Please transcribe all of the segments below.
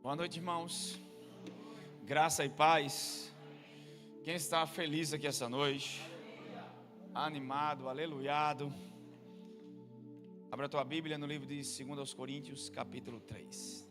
Boa noite, irmãos. Graça e paz. Quem está feliz aqui essa noite? Animado, aleluiado. Abra a tua Bíblia no livro de 2 Coríntios, capítulo 3.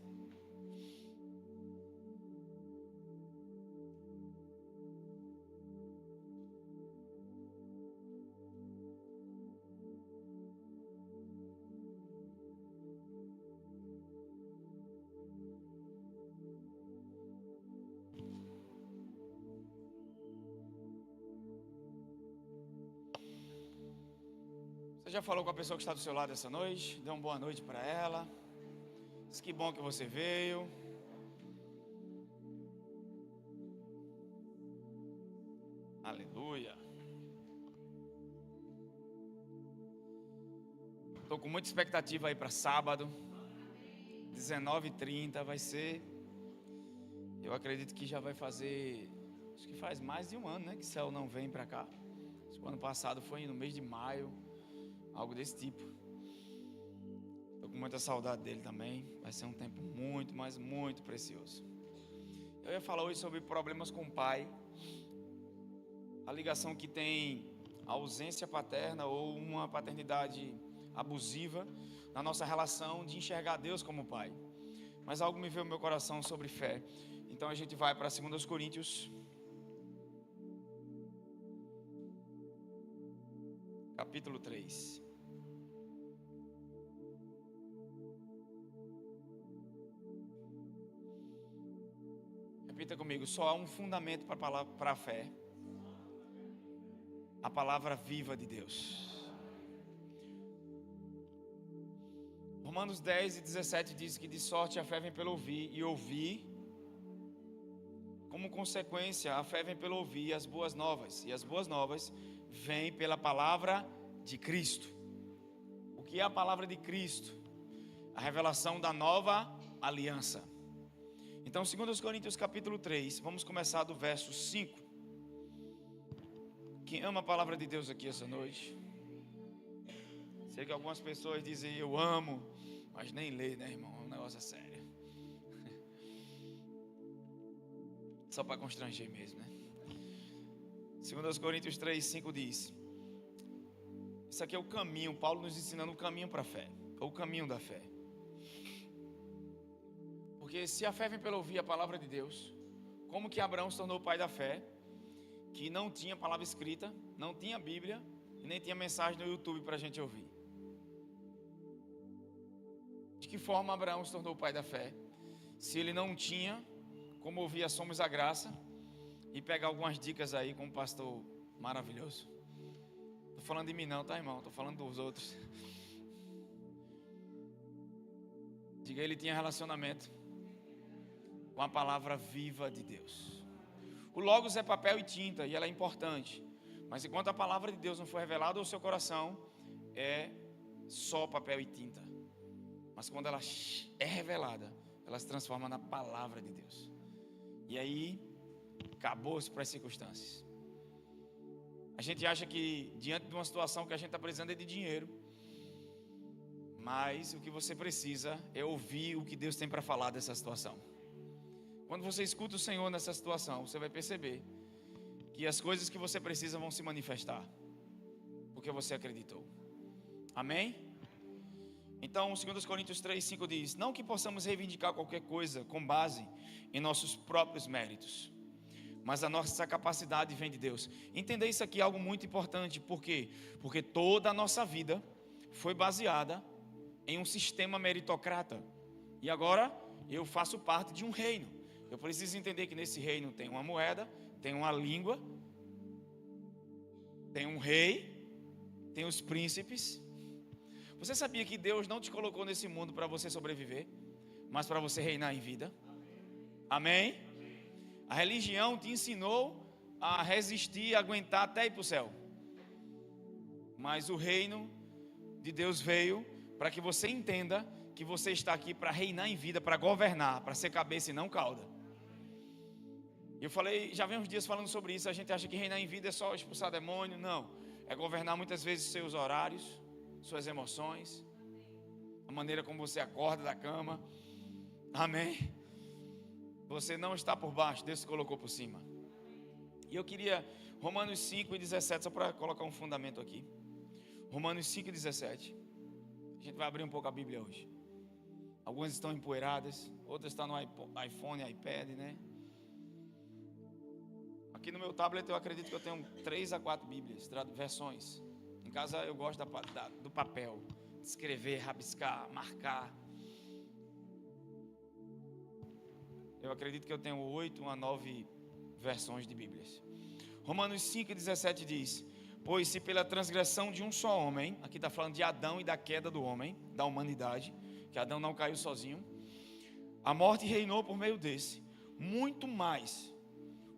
Você já falou com a pessoa que está do seu lado essa noite? Dê uma boa noite para ela. Diz que bom que você veio. Aleluia. Estou com muita expectativa aí para sábado. 19h30 vai ser. Eu acredito que já vai fazer. Acho que faz mais de um ano, né? Que o céu não vem para cá. Acho que o ano passado foi no mês de maio. Algo desse tipo. Estou com muita saudade dele também. Vai ser um tempo muito, mas muito precioso. Eu ia falar hoje sobre problemas com o pai. A ligação que tem a ausência paterna ou uma paternidade abusiva na nossa relação de enxergar Deus como pai. Mas algo me veio no meu coração sobre fé. Então a gente vai para 2 Coríntios, capítulo 3. Repita comigo, só há um fundamento para a fé. A palavra viva de Deus. Romanos 10:17 diz que de sorte a fé vem pelo ouvir, e ouvir, como consequência, a fé vem pelo ouvir as boas novas, e as boas novas vêm pela palavra de Cristo. O que é a palavra de Cristo? A revelação da nova aliança. Então, 2 Coríntios capítulo 3, vamos começar do verso 5. Quem ama a palavra de Deus aqui essa noite? Sei que algumas pessoas dizem eu amo, mas nem lê, né, irmão? O negócio é sério. Só para constranger mesmo, né? 2 Coríntios 3, 5 diz: isso aqui é o caminho, Paulo nos ensinando o caminho para a fé, ou o caminho da fé. Porque se a fé vem pelo ouvir a palavra de Deus, como que Abraão se tornou o pai da fé, que não tinha palavra escrita, não tinha Bíblia, e nem tinha mensagem no YouTube para a gente ouvir? De que forma Abraão se tornou o pai da fé, se ele não tinha como ouvir a Somos a Graça e pegar algumas dicas aí com um pastor maravilhoso? Estou falando de mim não, tá, irmão? Estou falando dos outros. Diga, ele tinha relacionamento com a palavra viva de Deus. O Logos é papel e tinta, e ela é importante. Mas enquanto a palavra de Deus não for revelada ao seu coração, é só papel e tinta. Mas quando ela é revelada, ela se transforma na palavra de Deus. E aí, acabou-se para as circunstâncias. A gente acha que diante de uma situação que a gente está precisando é de dinheiro. Mas o que você precisa é ouvir o que Deus tem para falar dessa situação. Quando você escuta o Senhor nessa situação, você vai perceber que as coisas que você precisa vão se manifestar, porque você acreditou. Amém? Então, 2 Coríntios 3, 5 diz: não que possamos reivindicar qualquer coisa com base em nossos próprios méritos, mas a nossa capacidade vem de Deus. Entender isso aqui é algo muito importante. Por quê? Porque toda a nossa vida foi baseada em um sistema meritocrata. E agora eu faço parte de um reino. Eu preciso entender que nesse reino tem uma moeda, tem uma língua, tem um rei, tem os príncipes. Você sabia que Deus não te colocou nesse mundo para você sobreviver, mas para você reinar em vida? Amém? A religião te ensinou a resistir, a aguentar até ir para o céu. Mas o reino de Deus veio para que você entenda que você está aqui para reinar em vida, para governar, para ser cabeça e não cauda. Eu falei, já vem uns dias falando sobre isso. A gente acha que reinar em vida é só expulsar demônio. Não, é governar muitas vezes seus horários, suas emoções, a maneira como você acorda da cama. Amém? Você não está por baixo, Deus te colocou por cima. E eu queria, Romanos 5:17, só para colocar um fundamento aqui. Romanos 5:17. A gente vai abrir um pouco a Bíblia hoje. Algumas estão empoeiradas, outras estão no iPhone, iPad, né? Aqui no meu tablet eu acredito que eu tenho 3 a 4 Bíblias, versões. Em casa eu gosto do papel, de escrever, rabiscar, marcar. Eu acredito que eu tenho 8 a 9 versões de Bíblias. Romanos 5:17 diz: pois se pela transgressão de um só homem, aqui está falando de Adão e da queda do homem, da humanidade, que Adão não caiu sozinho, a morte reinou por meio desse, muito mais.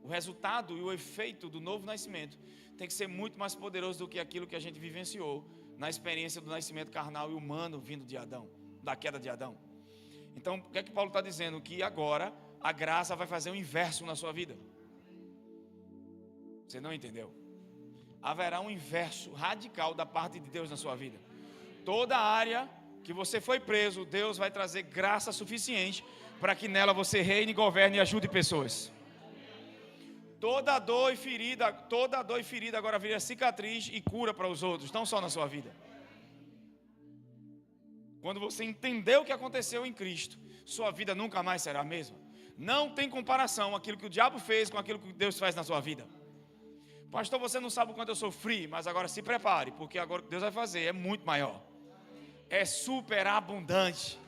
O resultado e o efeito do novo nascimento tem que ser muito mais poderoso do que aquilo que a gente vivenciou na experiência do nascimento carnal e humano vindo de Adão, da queda de Adão. Então, o que é que Paulo está dizendo? Que agora a graça vai fazer o inverso na sua vida. Você não entendeu? Haverá um inverso radical da parte de Deus na sua vida. Toda área que você foi preso, Deus vai trazer graça suficiente para que nela você reine, governe e ajude pessoas. Toda dor e ferida agora vira cicatriz e cura para os outros, não só na sua vida. Quando você entender o que aconteceu em Cristo, sua vida nunca mais será a mesma. Não tem comparação aquilo que o diabo fez com aquilo que Deus faz na sua vida. Pastor, você não sabe o quanto eu sofri, mas agora se prepare, porque agora o que Deus vai fazer é muito maior. É super abundante.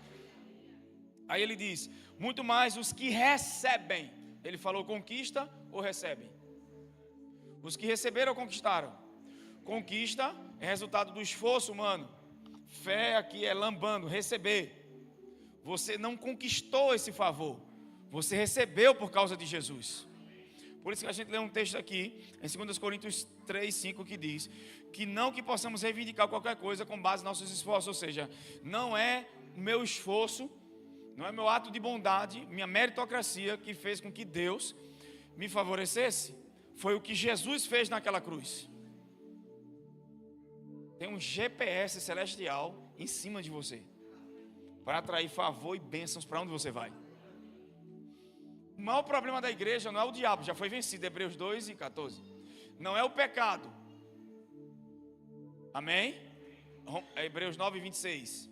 Aí ele diz, muito mais os que recebem. Ele falou conquista ou recebem? Os que receberam ou conquistaram? Conquista é resultado do esforço humano. Fé aqui é lambando, receber. Você não conquistou esse favor, você recebeu por causa de Jesus. Por isso que a gente lê um texto aqui, em 2 Coríntios 3:5, que diz que não que possamos reivindicar qualquer coisa com base nos nossos esforços, ou seja, não é meu esforço, não é meu ato de bondade, minha meritocracia que fez com que Deus me favorecesse, foi o que Jesus fez naquela cruz. Tem um GPS celestial em cima de você, para atrair favor e bênçãos para onde você vai. O maior problema da igreja não é o diabo, já foi vencido, Hebreus 2:14. Não é o pecado. Amém? Hebreus 9:26.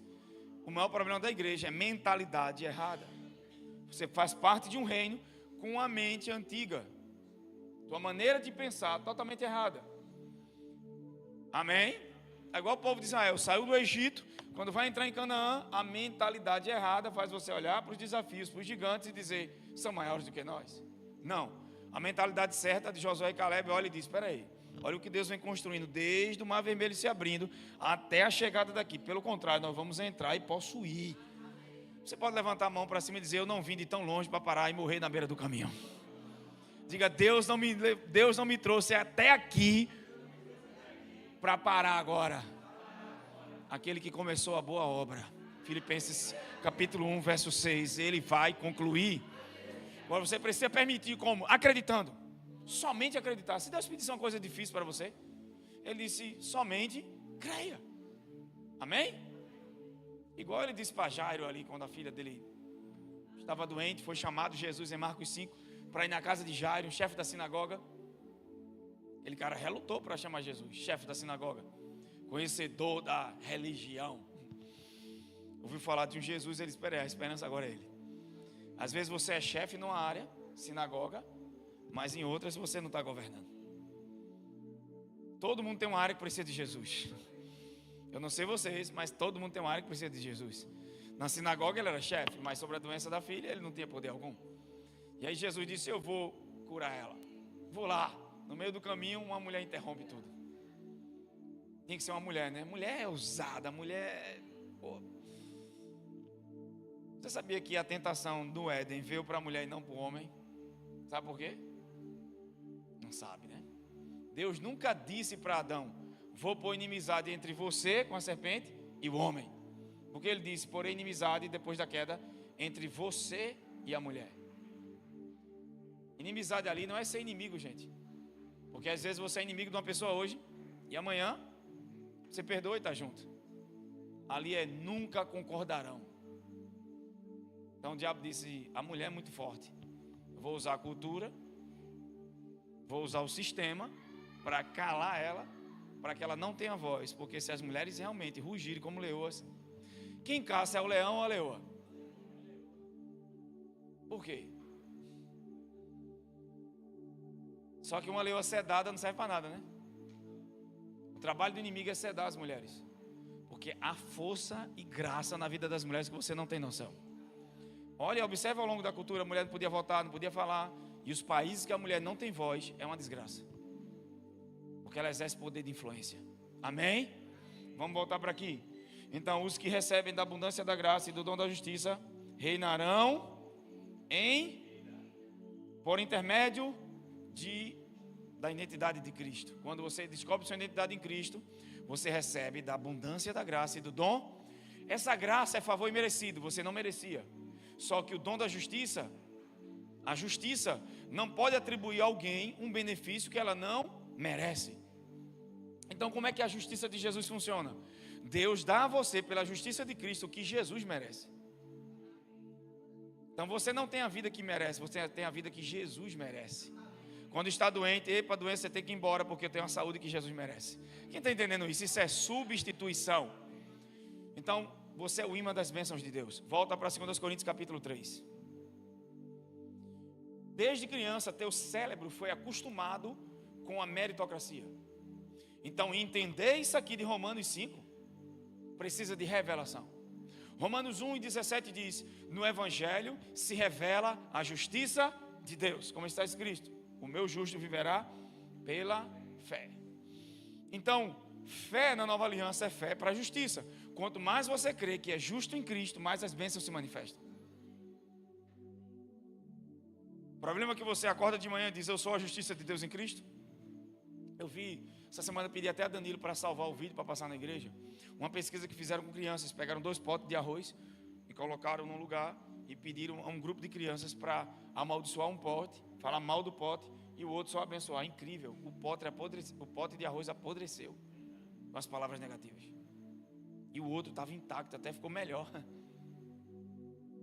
O maior problema da igreja é mentalidade errada. Você faz parte de um reino com a mente antiga. Tua maneira de pensar totalmente errada. Amém? É igual o povo de Israel, saiu do Egito, quando vai entrar em Canaã, a mentalidade errada faz você olhar para os desafios, para os gigantes e dizer, são maiores do que nós. Não, a mentalidade certa de Josué e Caleb olha e diz, espera aí, olha o que Deus vem construindo, desde o Mar Vermelho se abrindo, até a chegada daqui. Pelo contrário, nós vamos entrar e possuir. Você pode levantar a mão para cima e dizer, eu não vim de tão longe para parar e morrer na beira do caminho. Diga, Deus não me trouxe até aqui para parar agora. Aquele que começou a boa obra, Filipenses capítulo 1, verso 6, ele vai concluir. Agora você precisa permitir como? Acreditando, somente acreditar. Se Deus pedisse uma coisa difícil para você, ele disse, somente creia. Amém? Igual ele disse para Jairo ali, quando a filha dele estava doente, foi chamado Jesus em Marcos 5, para ir na casa de Jairo, o chefe da sinagoga. Aquele cara relutou para chamar Jesus, chefe da sinagoga, conhecedor da religião. Ouviu falar de um Jesus, ele disse, espera aí, a esperança agora é ele. Às vezes você é chefe numa área, sinagoga, mas em outras você não está governando. Todo mundo tem uma área que precisa de Jesus. Eu não sei vocês, mas todo mundo tem uma área que precisa de Jesus. Na sinagoga ele era chefe, mas sobre a doença da filha ele não tinha poder algum. E aí Jesus disse, eu vou curar ela. Vou lá. No meio do caminho uma mulher interrompe tudo. Tem que ser uma mulher, né? Mulher é ousada, mulher... Pô. Você sabia que a tentação do Éden veio para a mulher e não para o homem? Sabe por quê? Não sabe, né? Deus nunca disse para Adão, vou pôr inimizade entre você com a serpente e o homem. Porque ele disse, porém inimizade depois da queda entre você e a mulher. Inimizade ali não é ser inimigo, gente. Porque às vezes você é inimigo de uma pessoa hoje e amanhã você perdoa e está junto. Ali é nunca concordarão. Então o diabo disse, a mulher é muito forte. vou usar a cultura, vou usar o sistema para calar ela, para que ela não tenha voz. Porque se as mulheres realmente rugirem como leoas, quem caça é o leão ou a leoa? Por quê? Só que uma leoa sedada não serve para nada, né? O trabalho do inimigo é sedar as mulheres, porque há força e graça na vida das mulheres que você não tem noção. Olha, observa ao longo da cultura, a mulher não podia votar, não podia falar. E os países que a mulher não tem voz, é uma desgraça, porque ela exerce poder de influência. Amém? Vamos voltar para aqui. Então, os que recebem da abundância da graça e do dom da justiça reinarão por intermédio da identidade de Cristo. Quando você descobre sua identidade em Cristo, você recebe da abundância da graça e do dom. Essa graça é favor imerecido, você não merecia. Só que o dom da justiça, a justiça não pode atribuir a alguém um benefício que ela não merece. Então, como é que a justiça de Jesus funciona? Deus dá a você, pela justiça de Cristo, o que Jesus merece. Então você não tem a vida que merece, você tem a vida que Jesus merece. Quando está doente, epa, doença, você tem que ir embora, porque eu tenho a saúde que Jesus merece. Quem está entendendo isso? Isso é substituição. Então, você é o imã das bênçãos de Deus. Volta para 2 Coríntios capítulo 3. Desde criança, teu cérebro foi acostumado com a meritocracia. Então, entender isso aqui de Romanos 5, precisa de revelação. Romanos 1:17 diz: no Evangelho se revela a justiça de Deus, como está escrito: o meu justo viverá pela fé. Então, fé na nova aliança é fé para a justiça. Quanto mais você crê que é justo em Cristo, mais as bênçãos se manifestam. O problema é que você acorda de manhã e diz: eu sou a justiça de Deus em Cristo. Eu vi, essa semana pedi até a Danilo para salvar o vídeo, para passar na igreja. Uma pesquisa que fizeram com crianças. Pegaram 2 potes de arroz e colocaram num lugar e pediram a um grupo de crianças para amaldiçoar um pote, falar mal do pote, e o outro só abençoar. Incrível, o pote de arroz apodreceu com as palavras negativas, e o outro estava intacto, até ficou melhor.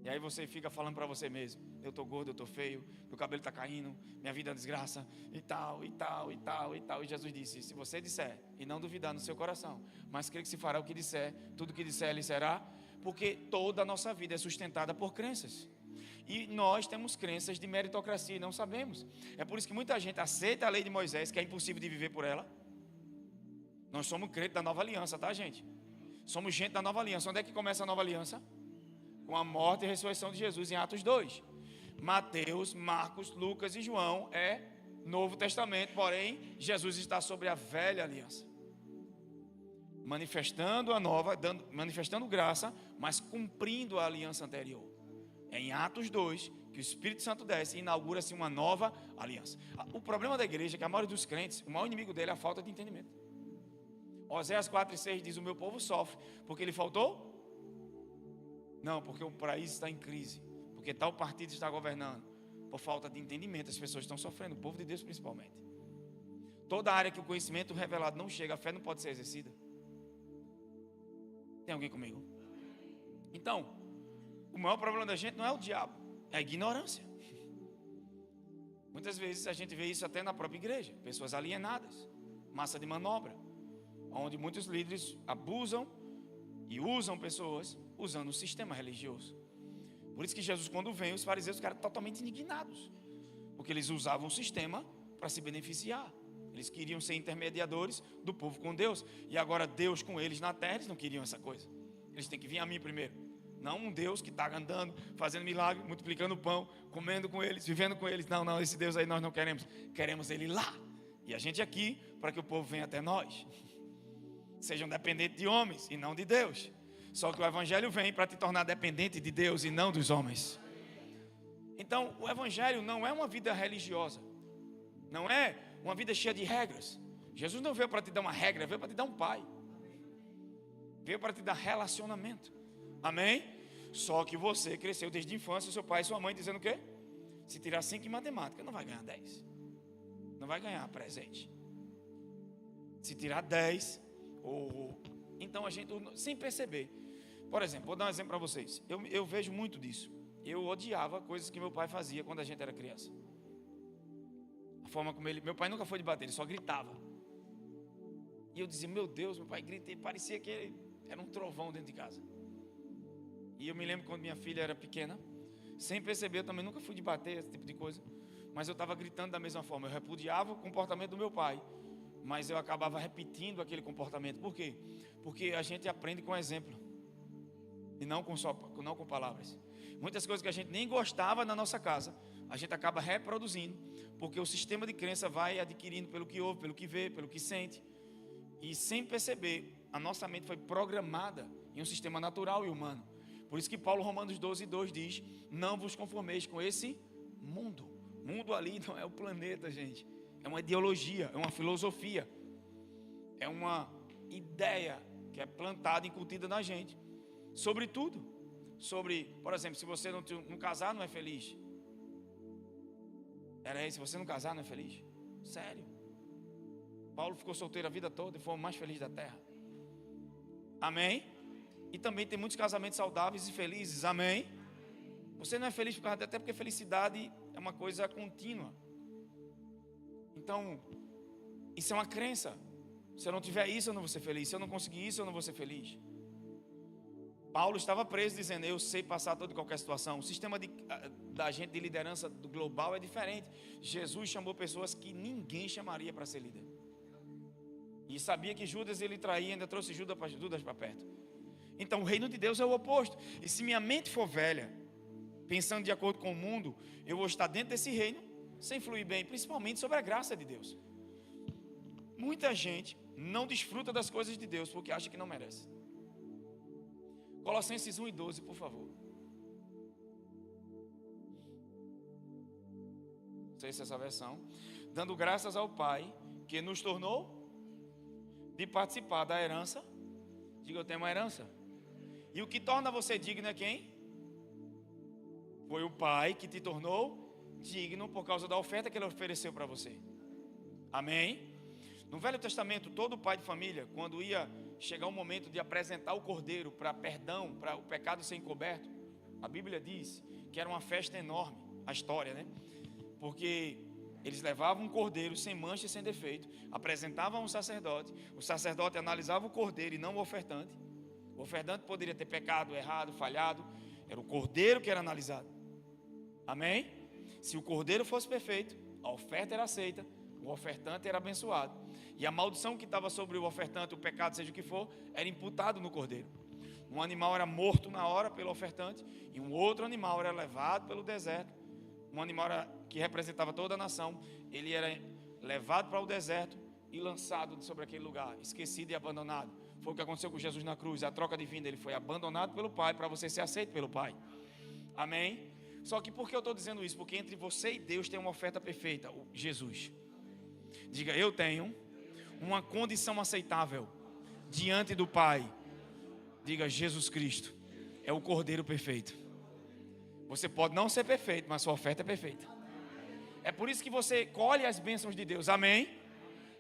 E aí você fica falando para você mesmo: eu estou gordo, eu estou feio, meu cabelo está caindo, minha vida é uma desgraça, e tal, e tal, e tal, e tal. E Jesus disse: se você disser e não duvidar no seu coração, mas crer que se fará o que disser, tudo que disser lhe será. Porque toda a nossa vida é sustentada por crenças, e nós temos crenças de meritocracia e não sabemos. É por isso que muita gente aceita a lei de Moisés, que é impossível de viver por ela. Nós somos crentes da nova aliança, tá, gente? Somos gente da nova aliança. Onde é que começa a nova aliança? Com a morte e ressurreição de Jesus em Atos 2. Mateus, Marcos, Lucas e João é Novo Testamento, porém Jesus está sobre a velha aliança, manifestando a nova, manifestando graça, mas cumprindo a aliança anterior. É em Atos 2 que o Espírito Santo desce e inaugura-se uma nova aliança. O problema da igreja é que a maioria dos crentes, o maior inimigo dele é a falta de entendimento. Oséias 4:6 diz: o meu povo sofre porque ele faltou? Não, porque o país está em crise, porque tal partido está governando. Por falta de entendimento, as pessoas estão sofrendo, o povo de Deus principalmente. Toda área que o conhecimento revelado não chega, a fé não pode ser exercida. Tem alguém comigo? Então, o maior problema da gente não é o diabo, é a ignorância. Muitas vezes a gente vê isso até na própria igreja. Pessoas alienadas, massa de manobra, onde muitos líderes abusam e usam pessoas usando o sistema religioso. Por isso que Jesus, quando vem, os fariseus ficaram totalmente indignados, porque eles usavam o sistema para se beneficiar. Eles queriam ser intermediadores do povo com Deus, e agora Deus com eles na terra, eles não queriam essa coisa. Eles têm que vir a mim primeiro. Não um Deus que está andando, fazendo milagre, multiplicando pão, comendo com eles, vivendo com eles. Não, esse Deus aí nós não queremos. Queremos Ele lá, e a gente aqui, para que o povo venha até nós. Sejam dependentes de homens e não de Deus. Só que o Evangelho vem para te tornar dependente de Deus e não dos homens. Então, o Evangelho não é uma vida religiosa, não é uma vida cheia de regras. Jesus não veio para te dar uma regra, veio para te dar um pai, veio para te dar relacionamento. Amém? Só que você cresceu desde a infância, seu pai e sua mãe dizendo o quê? Se tirar 5 em matemática, não vai ganhar 10, não vai ganhar presente. Se tirar 10, então a gente, sem perceber. Por exemplo, vou dar um exemplo para vocês. Eu vejo muito disso. eu odiava coisas que meu pai fazia quando a gente era criança. A forma como meu pai nunca foi de bater, ele só gritava. E eu dizia, meu Deus, meu pai grita, e parecia que ele era um trovão dentro de casa. E eu me lembro quando minha filha era pequena, sem perceber, eu também nunca fui de bater, esse tipo de coisa, mas eu estava gritando da mesma forma. Eu repudiava o comportamento do meu pai, mas eu acabava repetindo aquele comportamento. Por quê? Porque a gente aprende com exemplo e não com palavras. Muitas coisas que a gente nem gostava na nossa casa, a gente acaba reproduzindo, porque o sistema de crença vai adquirindo pelo que ouve, pelo que vê, pelo que sente. E sem perceber, a nossa mente foi programada em um sistema natural e humano. Por isso que Paulo, Romanos 12:2 diz, não vos conformeis com esse mundo. Mundo ali não é o planeta, gente. É uma ideologia, é uma filosofia. É uma ideia que é plantada, incutida na gente. Sobre tudo. Sobre, por exemplo, se você não casar, não é feliz. Era isso, se você não casar, não é feliz. Sério. Paulo ficou solteiro a vida toda e foi o mais feliz da terra. Amém? E também tem muitos casamentos saudáveis e felizes. Amém? Você não é feliz até porque felicidade é uma coisa contínua. Então, isso é uma crença. Se eu não tiver isso, eu não vou ser feliz. Se eu não conseguir isso, eu não vou ser feliz. Paulo estava preso dizendo, eu sei passar toda e qualquer situação. O sistema da gente de liderança do global é diferente. Jesus chamou pessoas que ninguém chamaria para ser líder. E sabia que Judas ele traía, ainda trouxe Judas para perto. Então o reino de Deus é o oposto. E se minha mente for velha, pensando de acordo com o mundo, eu vou estar dentro desse reino, sem fluir bem, principalmente sobre a graça de Deus. Muita gente não desfruta das coisas de Deus porque acha que não merece. Colossenses 1:12, por favor. Não sei se é essa versão. Dando graças ao Pai, que nos tornou de participar da herança. Diga, eu tenho uma herança. E o que torna você digno é quem? Foi o Pai que te tornou digno por causa da oferta que Ele ofereceu para você. Amém? No Velho Testamento, todo pai de família, quando ia chegar o momento de apresentar o cordeiro para perdão, para o pecado ser encoberto, a Bíblia diz que era uma festa enorme, a história, né? Porque eles levavam um cordeiro sem mancha e sem defeito, apresentavam ao sacerdote, o sacerdote analisava o cordeiro e não o ofertante. O ofertante poderia ter pecado, errado, falhado, era o cordeiro que era analisado. Amém? Se o cordeiro fosse perfeito, a oferta era aceita, o ofertante era abençoado. E a maldição que estava sobre o ofertante, o pecado, seja o que for, era imputado no cordeiro. Um animal era morto na hora pelo ofertante, e um outro animal era levado pelo deserto. Um animal que representava toda a nação, ele era levado para o deserto e lançado sobre aquele lugar, esquecido e abandonado. Foi o que aconteceu com Jesus na cruz, a troca de vinda, ele foi abandonado pelo Pai para você ser aceito pelo Pai. Amém? Só que por que eu estou dizendo isso? Porque entre você e Deus tem uma oferta perfeita, Jesus. Diga, eu tenho uma condição aceitável diante do Pai. Diga, Jesus Cristo é o Cordeiro perfeito. Você pode não ser perfeito, mas sua oferta é perfeita. É por isso que você colhe as bênçãos de Deus, amém?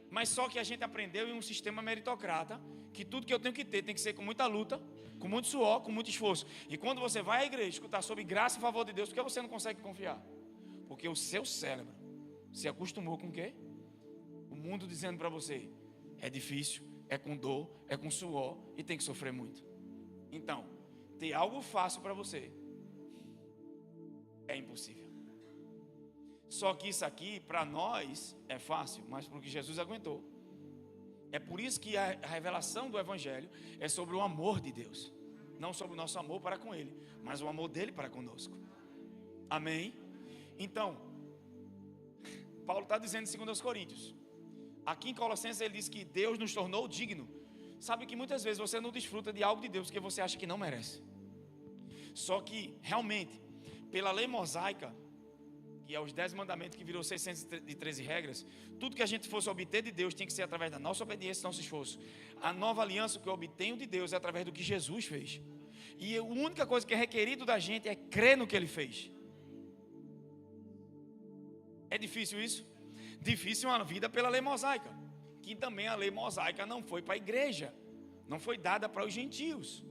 Mas só que a gente aprendeu em um sistema meritocrata que tudo que eu tenho que ter tem que ser com muita luta, com muito suor, com muito esforço. E quando você vai à igreja escutar sobre graça e favor de Deus, por que você não consegue confiar? Porque o seu cérebro se acostumou com o quê? O mundo dizendo para você, é difícil, é com dor, é com suor e tem que sofrer muito. Então, ter algo fácil para você é impossível. Só que isso aqui, para nós, é fácil, mas porque Jesus aguentou. É por isso que a revelação do Evangelho é sobre o amor de Deus. Não sobre o nosso amor para com Ele, mas o amor dEle para conosco. Amém? Então, Paulo está dizendo em 2 Coríntios. Aqui em Colossenses ele diz que Deus nos tornou digno. Sabe que muitas vezes você não desfruta de algo de Deus que você acha que não merece. Só que, realmente, pela lei mosaica, que é os 10 mandamentos que virou 613 regras, tudo que a gente fosse obter de Deus tem que ser através da nossa obediência e nosso esforço. A nova aliança que eu obtenho de Deus é através do que Jesus fez. E a única coisa que é requerido da gente é crer no que Ele fez. É difícil isso? Difícil uma vida pela lei mosaica, que também a lei mosaica não foi para a igreja, não foi dada para os gentios.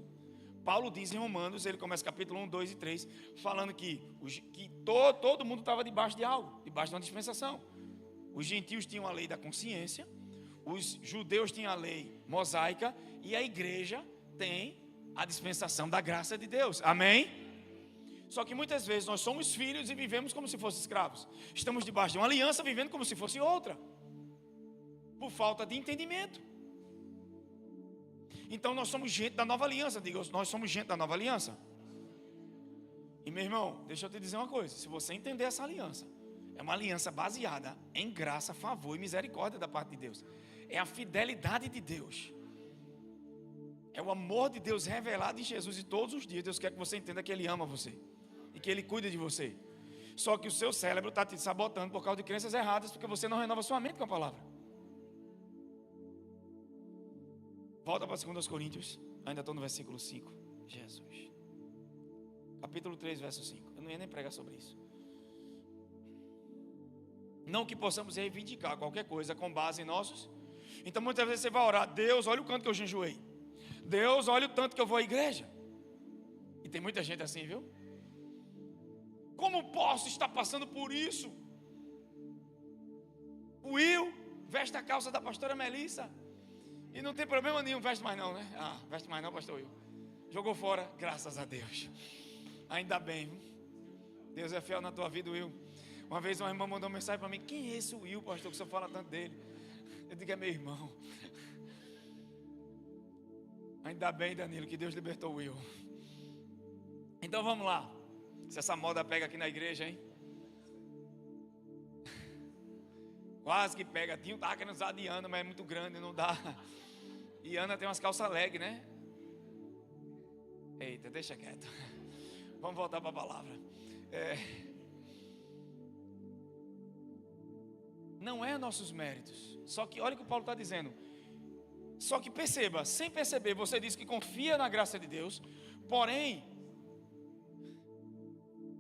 Paulo diz em Romanos, ele começa capítulo 1, 2 e 3, falando que todo mundo estava debaixo de algo, debaixo de uma dispensação. Os gentios tinham a lei da consciência, os judeus tinham a lei mosaica, e a igreja tem a dispensação da graça de Deus. Amém? Só que muitas vezes nós somos filhos e vivemos como se fossem escravos. Estamos debaixo de uma aliança, vivendo como se fosse outra, por falta de entendimento. Então nós somos gente da nova aliança. Diga, nós somos gente da nova aliança. E meu irmão, deixa eu te dizer uma coisa. Se você entender essa aliança, é uma aliança baseada em graça, favor e misericórdia da parte de Deus. É a fidelidade de Deus. É o amor de Deus revelado em Jesus. E todos os dias Deus quer que você entenda que Ele ama você e que Ele cuida de você. Só que o seu cérebro está te sabotando por causa de crenças erradas, porque você não renova sua mente com a palavra. Volta para 2 Coríntios. Ainda estou no versículo 5. Jesus. Capítulo 3, verso 5. Eu não ia nem pregar sobre isso. Não que possamos reivindicar qualquer coisa com base em nossos. Então muitas vezes você vai orar: Deus, olha o quanto que eu jejuei. Deus, olha o tanto que eu vou à igreja. E tem muita gente assim, viu? Como posso estar passando por isso? O Will veste a calça da pastora Melissa e não tem problema nenhum, veste mais não, né? Veste mais não, pastor Will. Jogou fora, graças a Deus. Ainda bem, Deus é fiel na tua vida, Will. Uma vez uma irmã mandou uma mensagem para mim: quem é esse Will, pastor, que o senhor fala tanto dele? Eu digo: é meu irmão. Ainda bem, Danilo, que Deus libertou o Will. Então vamos lá. Se essa moda pega aqui na igreja, hein? Quase que pega. Tinha estava querendo usar a de Ana, mas é muito grande, não dá. E Ana tem umas calças leg, né? Eita, deixa quieto. Vamos voltar para a palavra. Não é nossos méritos. Só que olha o que o Paulo está dizendo. Só que perceba, sem perceber, você diz que confia na graça de Deus, porém,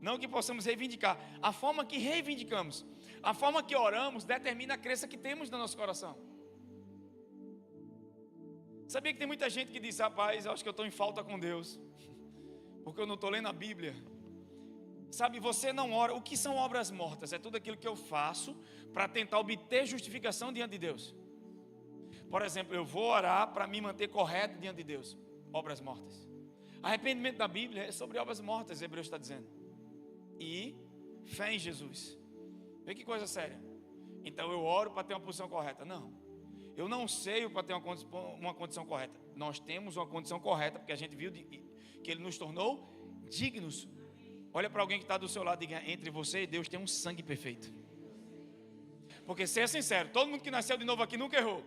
não que possamos reivindicar. A forma que reivindicamos, a forma que oramos, determina a crença que temos no nosso coração. Sabia que tem muita gente que diz: rapaz, eu acho que eu estou em falta com Deus, porque eu não estou lendo a Bíblia. Sabe, você não ora. O que são obras mortas? É tudo aquilo que eu faço para tentar obter justificação diante de Deus. Por exemplo, eu vou orar para me manter correto diante de Deus. Obras mortas. Arrependimento da Bíblia é sobre obras mortas, Hebreus está dizendo. E fé em Jesus. Vê que coisa séria. Então eu oro para ter uma posição correta. Não, eu não sei para ter uma condição correta. Nós temos uma condição correta, porque a gente viu que Ele nos tornou dignos. Olha para alguém que está do seu lado e diga: entre você e Deus tem um sangue perfeito. Porque, ser sincero, todo mundo que nasceu de novo aqui nunca errou.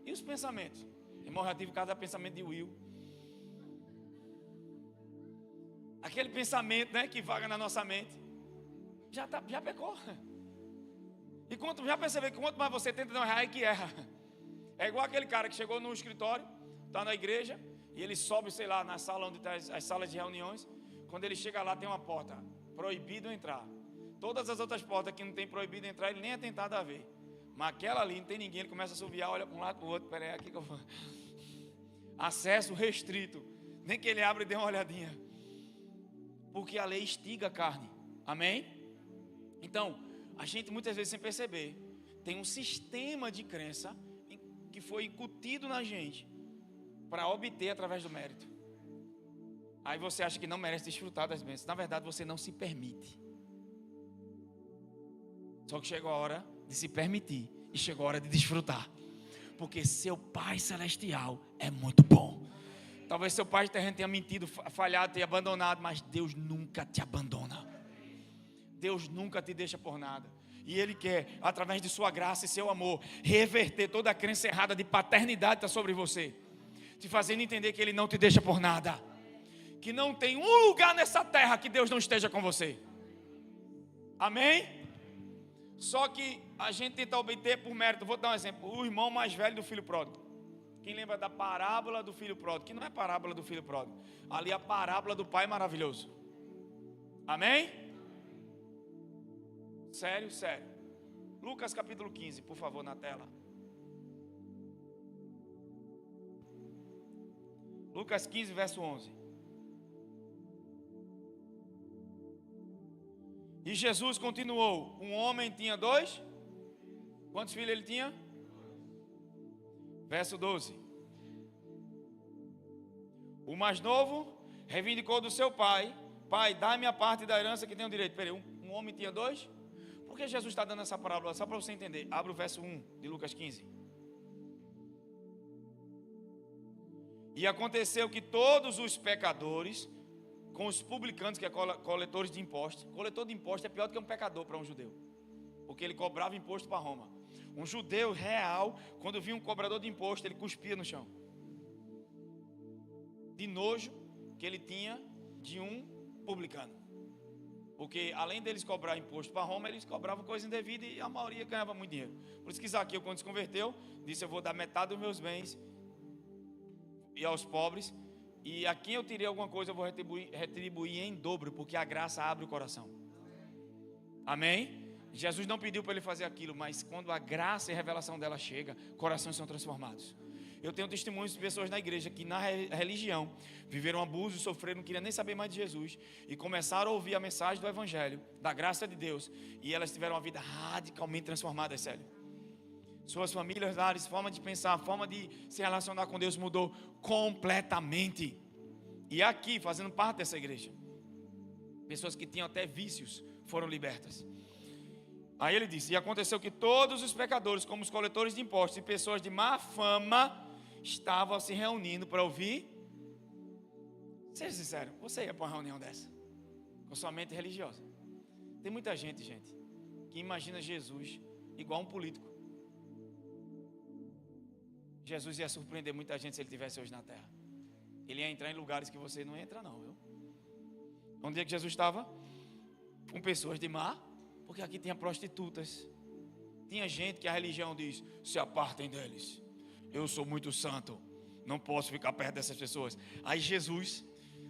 E os pensamentos? Irmão, já tive cada pensamento de Will. Aquele pensamento, né, que vaga na nossa mente. Já pecou. E já percebeu que quanto mais você tenta, não errar, é que erra. É igual aquele cara que chegou no escritório, está na igreja, e ele sobe, sei lá, na sala onde está as salas de reuniões. Quando ele chega lá, tem uma porta: proibido entrar. Todas as outras portas que não tem proibido entrar, ele nem é tentado a ver. Mas aquela ali não tem ninguém, ele começa a assoviar, olha para um lado, para o outro. Peraí, aqui que eu vou. Acesso restrito. Nem que ele abra e dê uma olhadinha. Porque a lei instiga a carne. Amém? Então, a gente muitas vezes, sem perceber, tem um sistema de crença que foi incutido na gente para obter através do mérito. Aí você acha que não merece desfrutar das bênçãos. Na verdade, você não se permite. Só que chegou a hora de se permitir e chegou a hora de desfrutar, porque seu Pai Celestial é muito bom. Talvez seu pai terreno tenha mentido, falhado, tenha abandonado, mas Deus nunca te abandona. Deus nunca te deixa por nada. E Ele quer, através de sua graça e seu amor, reverter toda a crença errada de paternidade que está sobre você, te fazendo entender que Ele não te deixa por nada, que não tem um lugar nessa terra que Deus não esteja com você. Amém? Só que a gente tenta obter por mérito. Vou dar um exemplo: o irmão mais velho do filho pródigo. Quem lembra da parábola do filho pródigo? Que não é parábola do filho pródigo, ali é a parábola do pai maravilhoso. Amém? Sério, sério. Lucas capítulo 15, por favor, na tela. Lucas 15, verso 11. E Jesus continuou. Um homem tinha 2. Quantos filhos ele tinha? Verso 12. O mais novo reivindicou do seu pai: pai, dá-me a parte da herança que tenho direito. Peraí, um homem tinha 2? Por que Jesus está dando essa parábola? Só para você entender. Abre o verso 1 de Lucas 15. E aconteceu que todos os pecadores, com os publicanos, que é coletores de impostos. Coletor de impostos é pior do que um pecador para um judeu, porque ele cobrava imposto para Roma. Um judeu real, quando via um cobrador de imposto, ele cuspia no chão, de nojo que ele tinha de um publicano. Porque além deles cobrar imposto para Roma, eles cobravam coisa indevida e a maioria ganhava muito dinheiro. Por isso que Zaqueu, quando se converteu, disse: eu vou dar metade dos meus bens e aos pobres, e a quem eu tirei alguma coisa eu vou retribuir em dobro, porque a graça abre o coração. Amém? Jesus não pediu para ele fazer aquilo, mas quando a graça e a revelação dela chega, corações são transformados. Eu tenho testemunhos de pessoas na igreja que na religião viveram abuso, sofreram, não queriam nem saber mais de Jesus, e começaram a ouvir a mensagem do Evangelho, da graça de Deus, e elas tiveram uma vida radicalmente transformada, sério. Suas famílias, lares, forma de pensar, forma de se relacionar com Deus mudou completamente. E aqui, fazendo parte dessa igreja, pessoas que tinham até vícios foram libertas. Aí ele disse: e aconteceu que todos os pecadores, como os coletores de impostos e pessoas de má fama, estavam se reunindo para ouvir. Seja sincero, você ia para uma reunião dessa com sua mente religiosa? Tem muita gente, que imagina Jesus igual um político. Jesus ia surpreender muita gente se ele estivesse hoje na terra. Ele ia entrar em lugares que você não entra não, viu? Onde é que Jesus estava? Com pessoas de má, porque aqui tinha prostitutas. Tinha gente que a religião diz: se apartem deles, eu sou muito santo, não posso ficar perto dessas pessoas. Aí Jesus,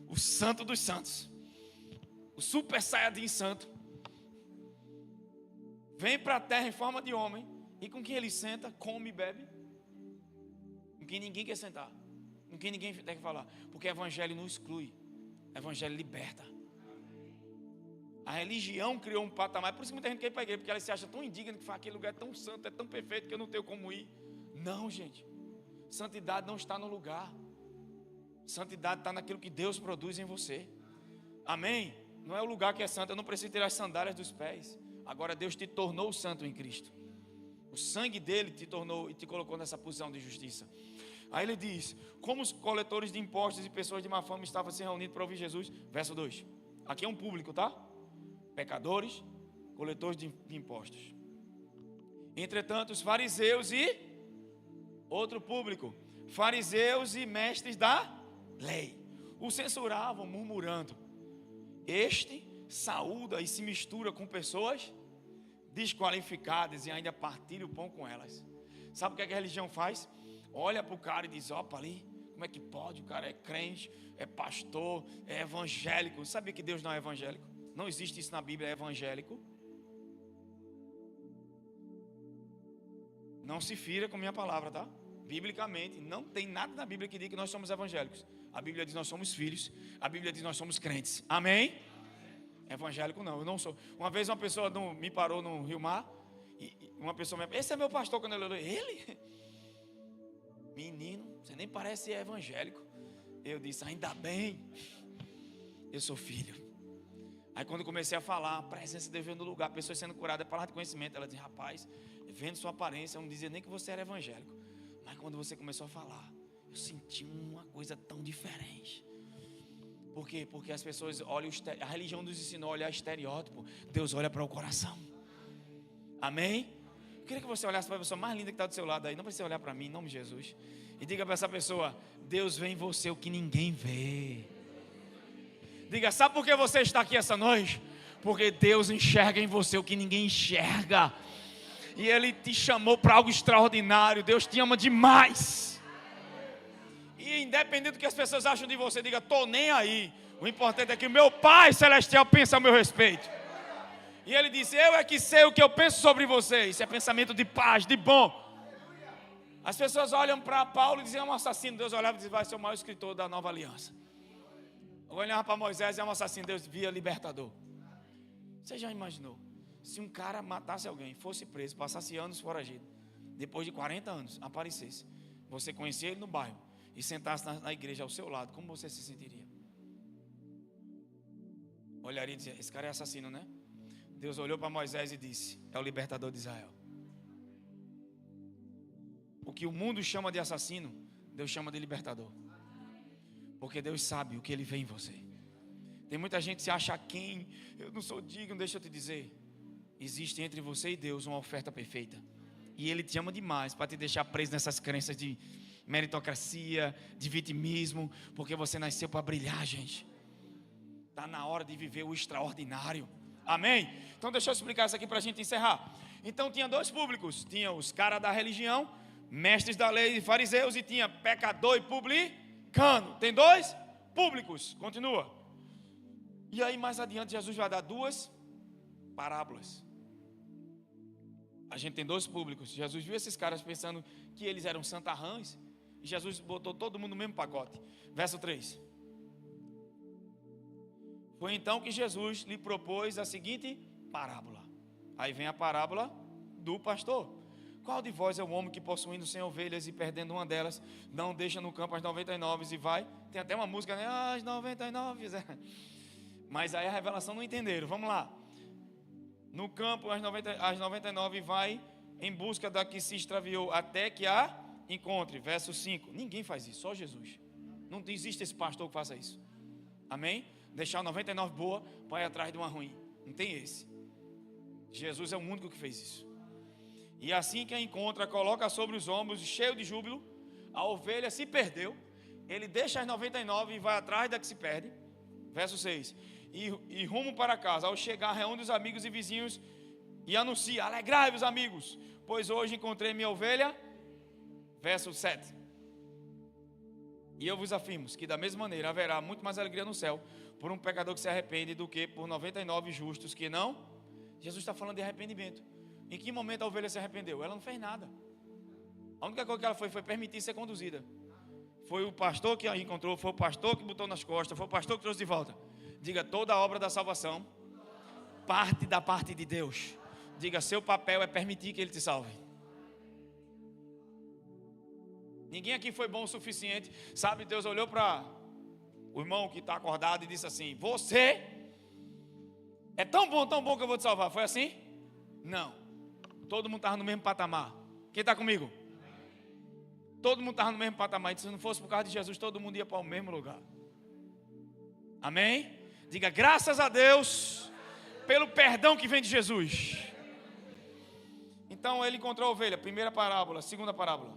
o santo dos santos, o super saiyajin santo, vem para a terra em forma de homem, e com quem ele senta, come e bebe, com quem ninguém quer sentar, com quem ninguém tem que falar, porque o evangelho não exclui, o evangelho liberta. A religião criou um patamar, por isso que muita gente quer ir para a igreja, porque ela se acha tão indigna, que fala: aquele lugar é tão santo, é tão perfeito, que eu não tenho como ir. Não, gente, santidade não está no lugar, santidade está naquilo que Deus produz em você. Amém? Não é o lugar que é santo, eu não preciso tirar as sandálias dos pés. Agora Deus te tornou santo em Cristo. O sangue dele te tornou e te colocou nessa posição de justiça. Aí ele diz: como os coletores de impostos e pessoas de má fama estavam se reunindo para ouvir Jesus. Verso 2. Aqui é um público, tá? Pecadores, coletores de impostos. Entretanto, os fariseus e outro público, fariseus e mestres da lei, o censuravam, murmurando: este saúda e se mistura com pessoas desqualificadas e ainda partilha o pão com elas. Sabe o que a religião faz? Olha para o cara e diz: opa, ali, como é que pode? O cara é crente, é pastor, é evangélico. Sabia que Deus não é evangélico? Não existe isso na Bíblia, é evangélico. Não se fira com minha palavra, tá? Biblicamente, não tem nada na Bíblia que diga que nós somos evangélicos. A Bíblia diz que nós somos filhos. A Bíblia diz que nós somos crentes. Amém? Evangélico não, eu não sou. Uma vez uma pessoa me parou no Rio Mar, e uma pessoa me... esse é meu pastor. Quando ele? Menino, você nem parece evangélico. Eu disse: ainda bem, eu sou filho. Aí quando eu comecei a falar, a presença de Deus veio no lugar, pessoas sendo curadas, palavra de conhecimento. Ela disse: rapaz, vendo sua aparência, eu não dizia nem que você era evangélico, mas quando você começou a falar, eu senti uma coisa tão diferente. Por quê? Porque as pessoas olham, a religião nos ensinou a olhar estereótipo. Deus olha para o coração. Amém? Eu queria que você olhasse para a pessoa mais linda que está do seu lado aí. Não precisa olhar para mim, em nome de Jesus. E diga para essa pessoa: Deus vê em você o que ninguém vê. Diga: sabe por que você está aqui essa noite? Porque Deus enxerga em você o que ninguém enxerga. E Ele te chamou para algo extraordinário. Deus te ama demais. E independente do que as pessoas acham de você, diga: estou nem aí. O importante é que o meu Pai Celestial pensa a meu respeito. E Ele disse: eu é que sei o que eu penso sobre vocês. Isso é pensamento de paz, de bom. As pessoas olham para Paulo e dizem: é um assassino. Deus olhava e dizia: vai ser o maior escritor da nova aliança. Olhava para Moisés: é um assassino. Deus via libertador. Você já imaginou? Se um cara matasse alguém, fosse preso, passasse anos foragido, depois de 40 anos, aparecesse, você conhecia ele no bairro e sentasse na igreja ao seu lado, como você se sentiria? Olharia e dizia: esse cara é assassino, né? Deus olhou para Moisés e disse: é o libertador de Israel. O que o mundo chama de assassino, Deus chama de libertador. Porque Deus sabe o que Ele vê em você. Tem muita gente que se acha quem, eu não sou digno. Deixa eu te dizer, existe entre você e Deus uma oferta perfeita. E Ele te ama demais para te deixar preso nessas crenças de meritocracia, de vitimismo, porque você nasceu para brilhar, gente. Está na hora de viver o extraordinário. Amém? Então deixa eu explicar isso aqui para a gente encerrar. Então tinha dois públicos. Tinha os caras da religião, mestres da lei e fariseus, e tinha pecador e publicano. Tem dois públicos. Continua. E aí mais adiante Jesus vai dar duas parábolas. A gente tem dois públicos. Jesus viu esses caras pensando que eles eram santarrães, e Jesus botou todo mundo no mesmo pacote. Verso 3. Foi então que Jesus lhe propôs a seguinte parábola. Aí vem a parábola do pastor. Qual de vós é o homem que, possuindo 100 ovelhas e perdendo uma delas, não deixa no campo as 99 e vai? Tem até uma música, né? As 99. Mas aí a revelação não entenderam. Vamos lá. No campo as 99 vai em busca da que se extraviou até que a encontre. Verso 5. Ninguém faz isso, só Jesus. Não existe esse pastor que faça isso. Amém? Deixar 99 boa para ir atrás de uma ruim. Não tem esse. Jesus é o único que fez isso. E assim que a encontra, coloca sobre os ombros, cheio de júbilo. A ovelha se perdeu. Ele deixa as 99 e vai atrás da que se perde. Verso 6. E rumo para casa. Ao chegar, reúne os amigos e vizinhos e anuncia: alegrai-vos, amigos, pois hoje encontrei minha ovelha. Verso 7. E eu vos afirmo que da mesma maneira haverá muito mais alegria no céu por um pecador que se arrepende do que por 99 justos que não. Jesus está falando de arrependimento. Em que momento a ovelha se arrependeu? Ela não fez nada. A única coisa que ela foi permitir ser conduzida. Foi o pastor que a encontrou, foi o pastor que botou nas costas, foi o pastor que trouxe de volta. Diga: toda a obra da salvação parte da parte de Deus. Diga: seu papel é permitir que Ele te salve. Ninguém aqui foi bom o suficiente. Sabe, Deus olhou para o irmão que está acordado e disse assim: você é tão bom que eu vou te salvar. Foi assim? Não. Todo mundo estava no mesmo patamar. Quem está comigo? Todo mundo estava no mesmo patamar. E se não fosse por causa de Jesus, todo mundo ia para o mesmo lugar. Amém? Diga: graças a Deus pelo perdão que vem de Jesus. Então ele encontrou a ovelha. Primeira parábola, segunda parábola.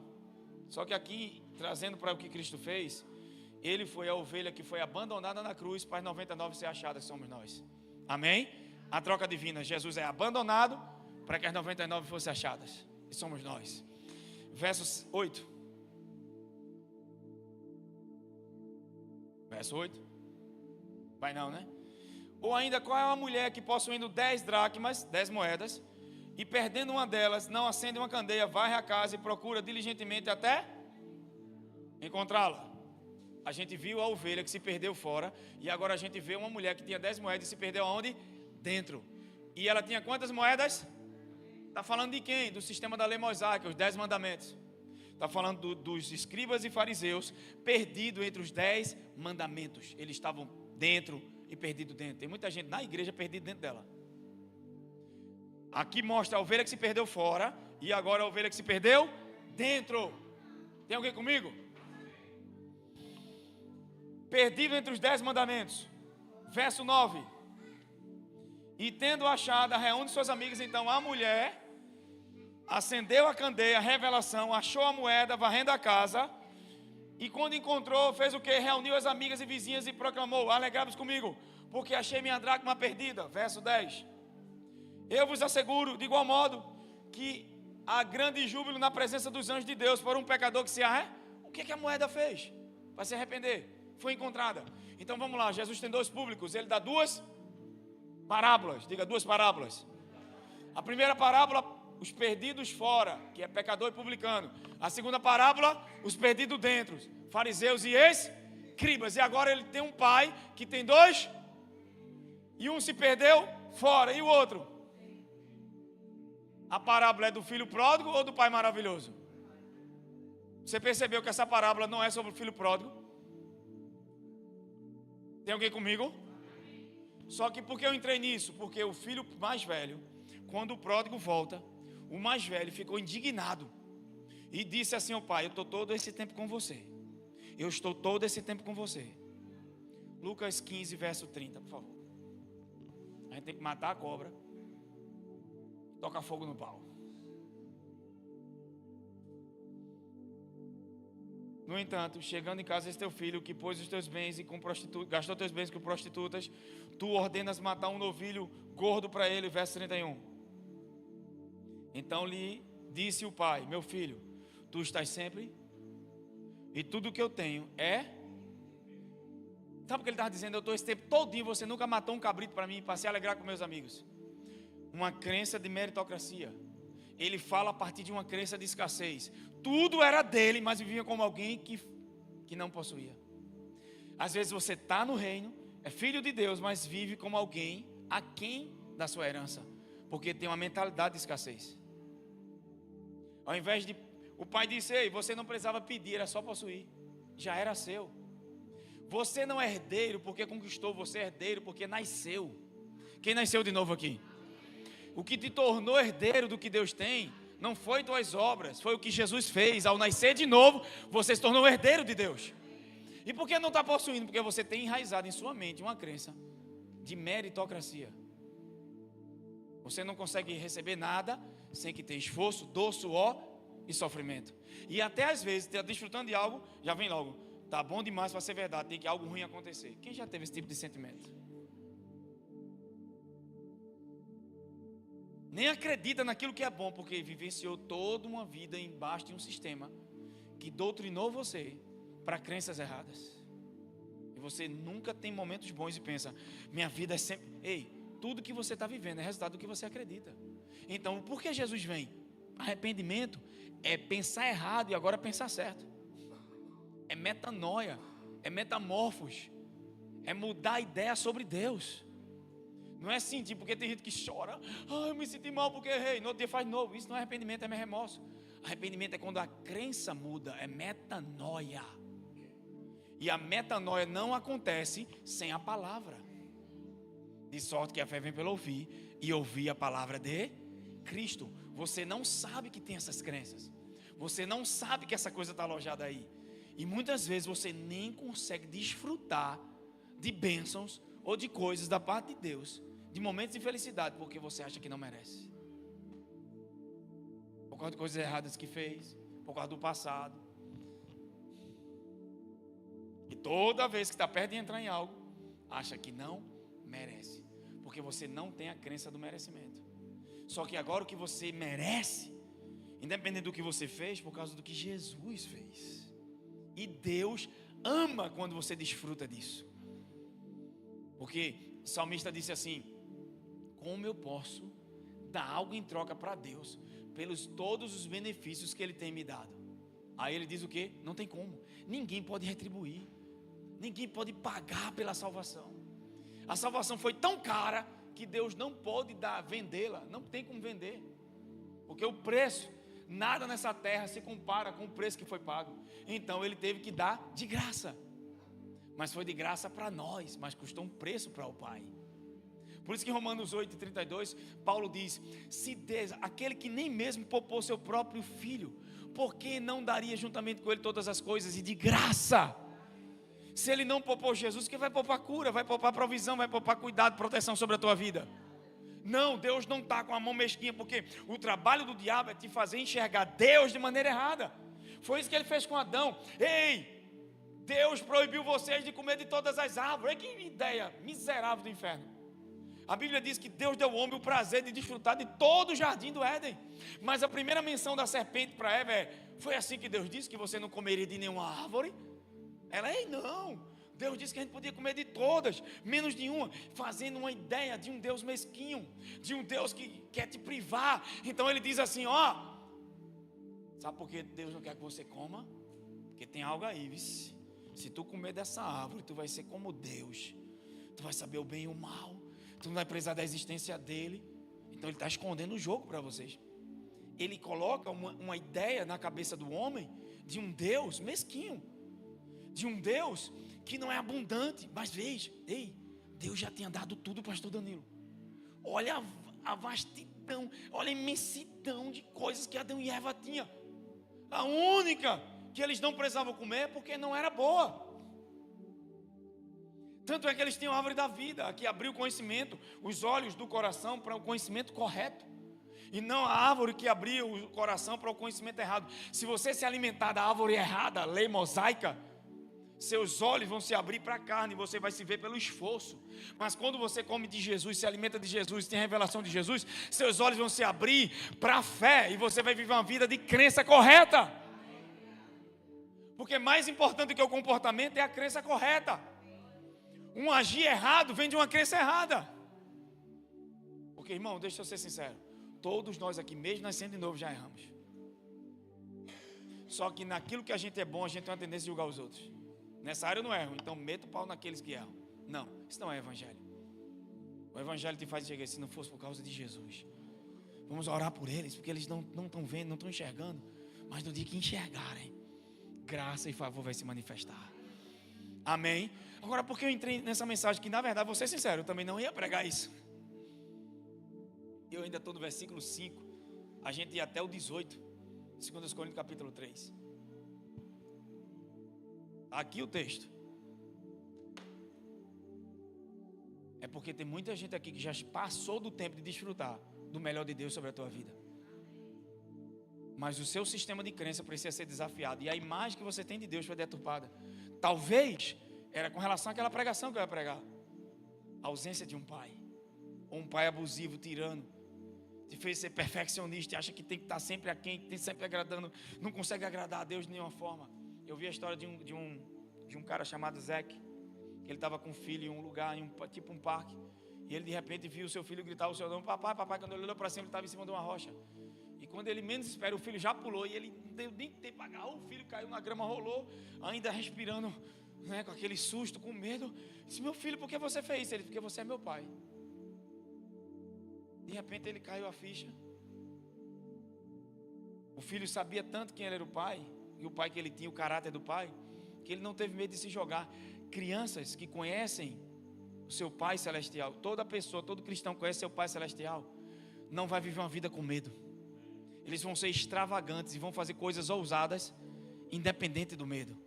Só que aqui, trazendo para o que Cristo fez, ele foi a ovelha que foi abandonada na cruz para as 99 ser achadas, somos nós. Amém? A troca divina. Jesus é abandonado para que as 99 fossem achadas, e somos nós. Verso 8. Verso 8. Vai não, né? Ou ainda, qual é uma mulher que, possuindo 10 dracmas, 10 moedas, e perdendo uma delas, não acende uma candeia, varre a casa e procura diligentemente até encontrá-la? A gente viu a ovelha que se perdeu fora, e agora a gente vê uma mulher que tinha 10 moedas e se perdeu aonde? Dentro. E ela tinha quantas moedas? Está falando de quem? Do sistema da lei mosaica, os 10 mandamentos. Está falando dos escribas e fariseus, perdidos entre os 10 mandamentos. Eles estavam dentro e perdidos dentro. Tem muita gente na igreja perdida dentro dela. Aqui mostra a ovelha que se perdeu fora, e agora a ovelha que se perdeu dentro. Tem alguém comigo? Perdido entre os 10 mandamentos. Verso 9. E tendo achado, reúne suas amigas. Então a mulher acendeu a candeia, a revelação, achou a moeda, varrendo a casa. E quando encontrou, fez o que? Reuniu as amigas e vizinhas e proclamou: alegrai-vos comigo, porque achei minha dracma perdida. Verso 10. Eu vos asseguro, de igual modo, que há grande júbilo na presença dos anjos de Deus por um pecador que se arrepende. O que a moeda fez para se arrepender? Foi encontrada. Então vamos lá, Jesus tem dois públicos. Ele dá duas parábolas. Diga: duas parábolas. A primeira parábola, os perdidos fora, que é pecador e publicano. A segunda parábola, os perdidos dentro, fariseus e escribas. E agora ele tem um pai que tem dois, e um se perdeu fora. E o outro? A parábola é do filho pródigo ou do pai maravilhoso? Você percebeu que essa parábola não é sobre o filho pródigo? Tem alguém comigo? Só que por que eu entrei nisso? Porque o filho mais velho, quando o pródigo volta, o mais velho ficou indignado e disse assim ao pai: eu estou todo esse tempo com você. Eu estou todo esse tempo com você. Lucas 15, verso 30, por favor. A gente tem que matar a cobra, toca fogo no pau. No entanto, chegando em casa esse teu filho, que pôs os teus bens e com prostitutas, gastou teus bens com prostitutas, tu ordenas matar um novilho gordo para ele, verso 31. Então lhe disse o pai: meu filho, tu estás sempre, e tudo que eu tenho é... Sabe o que ele estava dizendo? Eu estou esse tempo todinho, você nunca matou um cabrito para mim, para se alegrar com meus amigos. Uma crença de meritocracia. Ele fala a partir de uma crença de escassez. Tudo era dele, mas vivia como alguém que não possuía. Às vezes você está no reino, é filho de Deus, mas vive como alguém aquém da sua herança, porque tem uma mentalidade de escassez. Ao invés de... O pai disse: ei, você não precisava pedir, era só possuir. Já era seu. Você não é herdeiro porque conquistou, você é herdeiro porque nasceu. Quem nasceu de novo aqui? O que te tornou herdeiro do que Deus tem não foi tuas obras, foi o que Jesus fez. Ao nascer de novo, você se tornou herdeiro de Deus. E por que não está possuindo? Porque você tem enraizado em sua mente uma crença de meritocracia. Você não consegue receber nada sem que ter esforço, dor, suor e sofrimento. E até às vezes, está desfrutando de algo, já vem logo: tá bom demais para ser verdade, tem que algo ruim acontecer. Quem já teve esse tipo de sentimento? Nem acredita naquilo que é bom, porque vivenciou toda uma vida embaixo de um sistema que doutrinou você para crenças erradas. E você nunca tem momentos bons e pensa: minha vida é sempre... Ei, tudo que você está vivendo é resultado do que você acredita. Então, por que Jesus vem? Arrependimento é pensar errado e agora pensar certo. É metanoia, é metamorfos, é mudar a ideia sobre Deus. Não é sentir, porque tem gente que chora: eu me senti mal porque errei, no outro dia faz de novo. Isso não é arrependimento, é remorso. Arrependimento é quando a crença muda, é metanoia. E a metanoia não acontece sem a palavra. De sorte que a fé vem pelo ouvir, e ouvir a palavra de Cristo. Você não sabe que tem essas crenças. Você não sabe que essa coisa está alojada aí. E muitas vezes você nem consegue desfrutar de bênçãos ou de coisas da parte de Deus, de momentos de felicidade, porque você acha que não merece. Por causa de coisas erradas que fez, por causa do passado. E toda vez que está perto de entrar em algo, acha que não merece, porque você não tem a crença do merecimento. Só que agora o que você merece, independente do que você fez, por causa do que Jesus fez. E Deus ama quando você desfruta disso. Porque o salmista disse assim: como eu posso dar algo em troca para Deus pelos todos os benefícios que Ele tem me dado? Aí ele diz o quê? Não tem como. Ninguém pode retribuir. Ninguém pode pagar pela salvação. A salvação foi tão cara que Deus não pode vendê-la. Não tem como vender. Porque o preço, nada nessa terra se compara com o preço que foi pago. Então Ele teve que dar de graça. Mas foi de graça para nós, mas custou um preço para o Pai. Por isso que em Romanos 8:32, Paulo diz: se Deus, aquele que nem mesmo poupou seu próprio filho, por que não daria juntamente com ele todas as coisas e de graça? Se Ele não poupou Jesus, que vai poupar cura, vai poupar provisão, vai poupar cuidado, proteção sobre a tua vida. Não, Deus não está com a mão mesquinha, porque o trabalho do diabo é te fazer enxergar Deus de maneira errada. Foi isso que ele fez com Adão. Ei, Deus proibiu vocês de comer de todas as árvores. Que ideia miserável do inferno. A Bíblia diz que Deus deu ao homem o prazer de desfrutar de todo o jardim do Éden. Mas a primeira menção da serpente para Eva foi assim que Deus disse, que você não comeria de nenhuma árvore? Ela, não. Deus disse que a gente podia comer de todas, menos de uma, fazendo uma ideia de um Deus mesquinho, de um Deus que quer te privar. Então Ele diz assim: sabe por que Deus não quer que você coma? Porque tem algo aí, vice. Se tu comer dessa árvore, tu vai ser como Deus. Tu vai saber o bem e o mal. Tu não vai precisar da existência dele. Então ele está escondendo o jogo para vocês. Ele coloca uma ideia na cabeça do homem de um Deus mesquinho, de um Deus que não é abundante. Mas veja, Deus já tinha dado tudo, pastor Danilo. Olha a vastidão, olha a imensidão de coisas que Adão e Eva tinham. A única que eles não precisavam comer porque não era boa. Tanto é que eles tinham a árvore da vida, que abriu o conhecimento, os olhos do coração para o conhecimento correto. E não a árvore que abria o coração para o conhecimento errado. Se você se alimentar da árvore errada, lei mosaica, seus olhos vão se abrir para a carne, você vai se ver pelo esforço. Mas quando você come de Jesus, se alimenta de Jesus, tem a revelação de Jesus, seus olhos vão se abrir para a fé e você vai viver uma vida de crença correta. Porque mais importante que o comportamento é a crença correta. Um agir errado vem de uma crença errada. Porque, irmão, deixa eu ser sincero, todos nós aqui, mesmo nascendo de novo, já erramos. Só que naquilo que a gente é bom, a gente tem uma tendência de julgar os outros. Nessa área eu não erro, então meto o pau naqueles que erram. Não, isso não é evangelho. O evangelho te faz chegar, se não fosse por causa de Jesus, vamos orar por eles, porque eles não estão vendo, não estão enxergando. Mas no dia que enxergarem, graça e favor vai se manifestar. Amém? Agora, porque eu entrei nessa mensagem que, na verdade, vou ser sincero, eu também não ia pregar isso. Eu ainda estou no versículo 5. A gente ia até o 18. 2 Coríntios capítulo 3. Aqui o texto. É porque tem muita gente aqui que já passou do tempo de desfrutar do melhor de Deus sobre a tua vida. Mas o seu sistema de crença precisa ser desafiado. E a imagem que você tem de Deus foi deturpada. Talvez era com relação àquela pregação que eu ia pregar. A ausência de um pai. Ou um pai abusivo, tirano. Te fez ser perfeccionista e acha que tem que estar sempre aquém, que tem sempre agradando. Não consegue agradar a Deus de nenhuma forma. Eu vi a história de um cara chamado Zeque. Ele estava com um filho em um lugar, tipo um parque. E ele de repente viu o seu filho gritar o seu nome. Papai, papai. Quando ele olhou para cima, ele estava em cima de uma rocha. E quando ele menos espera, o filho já pulou. E ele não deu nem tempo para agarrar. O filho caiu na grama, rolou. Ainda respirando, né, com aquele susto, com medo. Disse: meu filho, por que você fez isso? Ele disse: porque você é meu pai. De repente ele caiu a ficha. O filho sabia tanto quem ele era o pai, e o pai que ele tinha, o caráter do pai, que ele não teve medo de se jogar. Crianças que conhecem o seu pai celestial, toda pessoa, todo cristão conhece seu pai celestial, não vai viver uma vida com medo. Eles vão ser extravagantes e vão fazer coisas ousadas, independente do medo.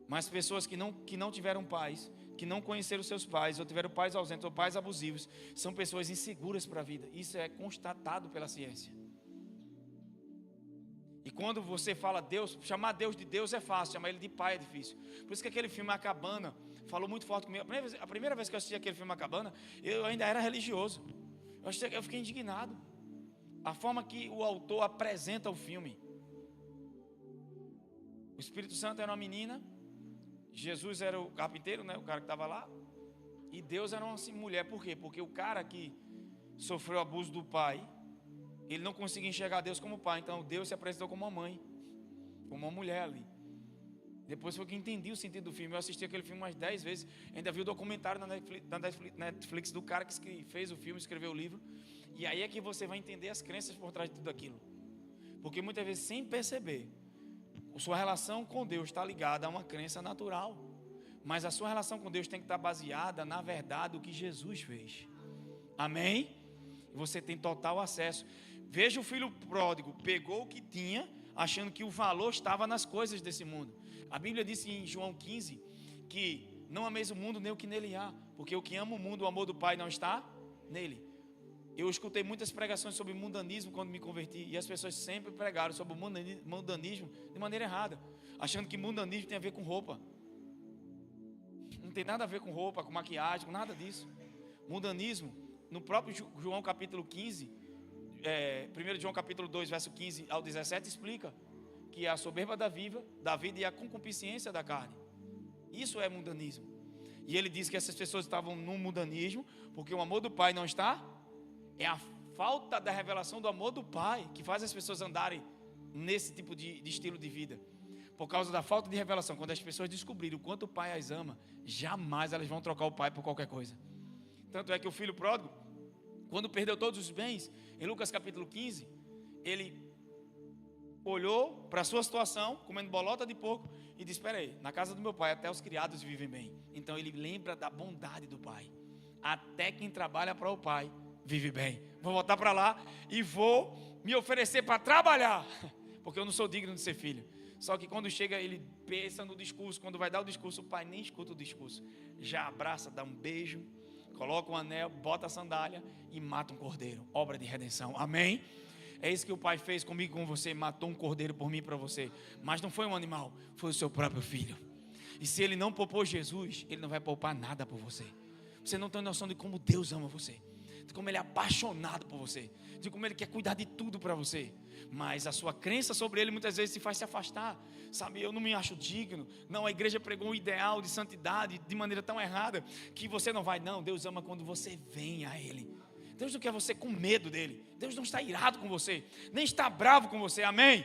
Mas pessoas que não tiveram pais, que não conheceram seus pais, ou tiveram pais ausentes, ou pais abusivos, são pessoas inseguras para a vida. Isso é constatado pela ciência. E quando você fala Deus, chamar Deus de Deus é fácil, chamar Ele de Pai é difícil. Por isso que aquele filme A Cabana falou muito forte comigo. A primeira vez que eu assisti aquele filme A Cabana, eu ainda era religioso. Eu fiquei indignado. A forma que o autor apresenta o filme. O Espírito Santo era uma menina, Jesus era o carpinteiro, né, o cara que estava lá, e Deus era uma mulher. Por quê? Porque o cara que sofreu abuso do pai, ele não conseguia enxergar Deus como pai, então Deus se apresentou como uma mãe, como uma mulher ali. Depois foi que entendi o sentido do filme. Eu assisti aquele filme umas 10 vezes. Ainda vi o documentário na Netflix do cara que fez o filme, escreveu o livro. E aí é que você vai entender as crenças por trás de tudo aquilo. Porque muitas vezes, sem perceber, a sua relação com Deus está ligada a uma crença natural. Mas a sua relação com Deus tem que estar baseada na verdade do que Jesus fez. Amém? Você tem total acesso. Veja o filho pródigo, pegou o que tinha, achando que o valor estava nas coisas desse mundo. A Bíblia diz em João 15, que não ameis o mundo nem o que nele há, porque o que ama o mundo, o amor do Pai não está nele. Eu escutei muitas pregações sobre mundanismo quando me converti, e as pessoas sempre pregaram sobre o mundanismo de maneira errada, achando que mundanismo tem a ver com roupa. Não tem nada a ver com roupa, com maquiagem, com nada disso. Mundanismo, no próprio João capítulo 15, 1 João capítulo 2, verso 15 ao 17, explica que é a soberba da vida e a concupiscência da carne. Isso é mundanismo. E ele diz que essas pessoas estavam no mundanismo porque o amor do Pai não está. É a falta da revelação do amor do Pai que faz as pessoas andarem nesse tipo de estilo de vida. Por causa da falta de revelação, quando as pessoas descobrirem o quanto o Pai as ama, jamais elas vão trocar o Pai por qualquer coisa. Tanto é que o filho pródigo, quando perdeu todos os bens, em Lucas capítulo 15, ele olhou para a sua situação, comendo bolota de porco, e disse: espera aí, na casa do meu pai até os criados vivem bem. Então ele lembra da bondade do pai. Até quem trabalha para o pai vive bem. Vou voltar para lá e vou me oferecer para trabalhar, porque eu não sou digno de ser filho. Só que quando chega, ele pensa no discurso. Quando vai dar o discurso, o pai nem escuta o discurso, já abraça, dá um beijo, coloca um anel, bota a sandália e mata um cordeiro. Obra de redenção, amém? É isso que o pai fez comigo, com você. Matou um cordeiro por mim e para você. Mas não foi um animal, foi o seu próprio filho. E se ele não poupou Jesus, ele não vai poupar nada por você. Você não tem noção de como Deus ama você, de como ele é apaixonado por você, de como ele quer cuidar de tudo para você. Mas a sua crença sobre ele muitas vezes te faz se afastar. Sabe, eu não me acho digno. Não, a igreja pregou um ideal de santidade de maneira tão errada que você não vai. Não, Deus ama quando você vem a ele. Deus não quer você com medo dele. Deus não está irado com você, nem está bravo com você, amém?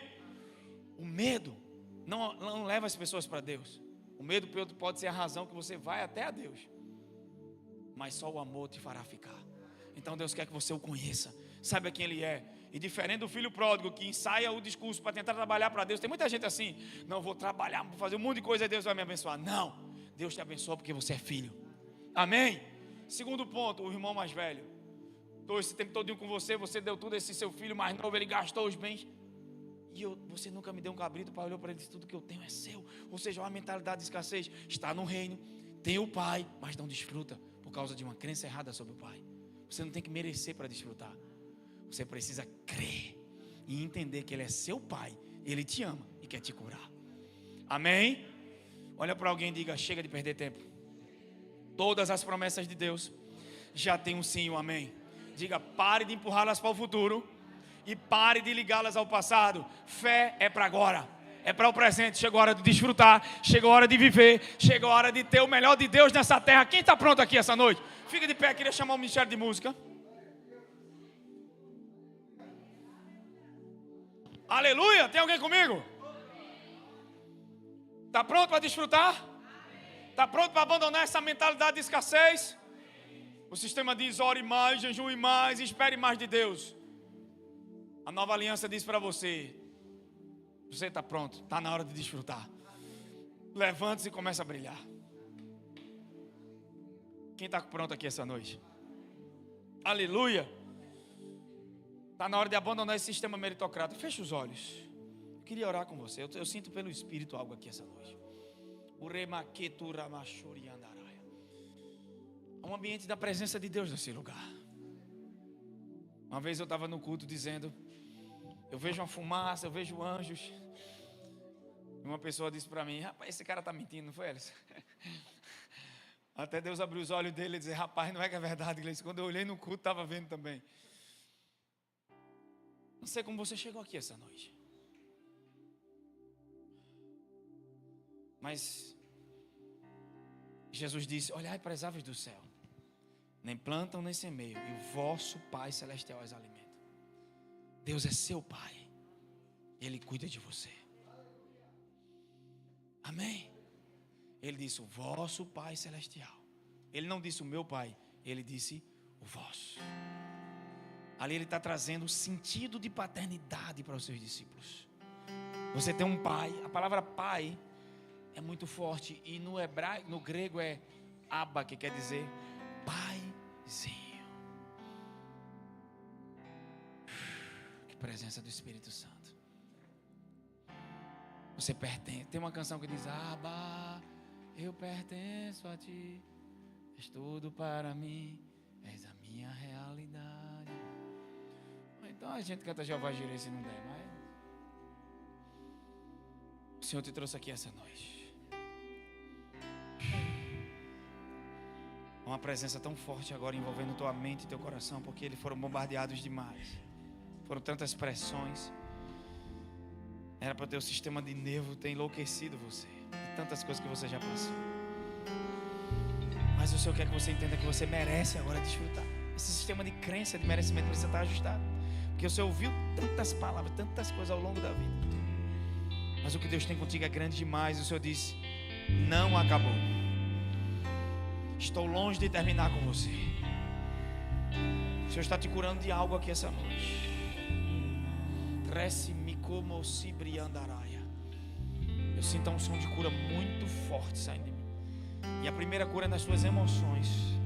O medo não leva as pessoas para Deus. O medo pode ser a razão que você vai até a Deus, mas só o amor te fará ficar. Então Deus quer que você o conheça, saiba quem Ele é. E diferente do filho pródigo que ensaia o discurso para tentar trabalhar para Deus, tem muita gente assim: não, vou trabalhar, vou fazer um monte de coisa e Deus vai me abençoar. Não, Deus te abençoa porque você é filho, amém? Segundo ponto, o irmão mais velho. Estou esse tempo todo com você, você deu tudo a esse seu filho mais novo, ele gastou os bens. E você nunca me deu um cabrito. O pai olhou para ele e disse: tudo que eu tenho é seu. Ou seja, uma mentalidade de escassez. Está no reino, tem o pai, mas não desfruta por causa de uma crença errada sobre o pai. Você não tem que merecer para desfrutar. Você precisa crer e entender que ele é seu pai, ele te ama e quer te curar, amém? Olha para alguém e diga: chega de perder tempo. Todas as promessas de Deus já tem um sim e um amém. Diga: pare de empurrá-las para o futuro e pare de ligá-las ao passado. Fé é para agora, é para o presente. Chegou a hora de desfrutar, chegou a hora de viver, chegou a hora de ter o melhor de Deus nessa terra. Quem está pronto aqui essa noite? Fica de pé, queria chamar o Ministério de Música. Aleluia, tem alguém comigo? Está pronto para desfrutar? Está pronto para abandonar essa mentalidade de escassez? O sistema diz: ore mais, jejue mais, espere mais de Deus. A nova aliança diz para você: você está pronto, está na hora de desfrutar. Levante-se e comece a brilhar. Quem está pronto aqui essa noite? Aleluia. Está na hora de abandonar esse sistema meritocrata. Feche os olhos. Eu queria orar com você. Eu sinto pelo Espírito algo aqui essa noite. Há um ambiente da presença de Deus nesse lugar. Uma vez eu estava no culto dizendo: eu vejo uma fumaça, eu vejo anjos. E uma pessoa disse para mim: rapaz, esse cara está mentindo, não foi, Elis? Até Deus abriu os olhos dele e disse: rapaz, não é que é verdade, Gleice? Quando eu olhei no culto, estava vendo também. Não sei como você chegou aqui essa noite, mas Jesus disse: olhai para as aves do céu, nem plantam nem semeiam, e o vosso Pai Celestial as alimenta. Deus é seu Pai, Ele cuida de você, amém? Ele disse: o vosso Pai Celestial. Ele não disse o meu Pai, ele disse o vosso. Ali ele está trazendo o sentido de paternidade para os seus discípulos. Você tem um pai. A palavra pai é muito forte. E no hebraico, no grego é Abba, que quer dizer paizinho. Que presença do Espírito Santo. Você pertence. Tem uma canção que diz: Abba, eu pertenço a ti, és tudo para mim, és a minha realidade. Então a gente canta Jeová Jireh se não der, mas o Senhor te trouxe aqui essa noite. Uma presença tão forte agora envolvendo tua mente e teu coração, porque eles foram bombardeados demais. Foram tantas pressões. Era para o teu sistema de nervo ter enlouquecido você, de tantas coisas que você já passou. Mas o Senhor quer que você entenda que você merece agora desfrutar. Esse sistema de crença, de merecimento precisa estar ajustado. Porque você ouviu tantas palavras, tantas coisas ao longo da vida. Mas o que Deus tem contigo é grande demais. O Senhor disse: não acabou. Estou longe de terminar com você. O Senhor está te curando de algo aqui essa noite. Cresce-me como se briandaraia. Eu sinto um som de cura muito forte saindo de mim. E a primeira cura é nas suas emoções.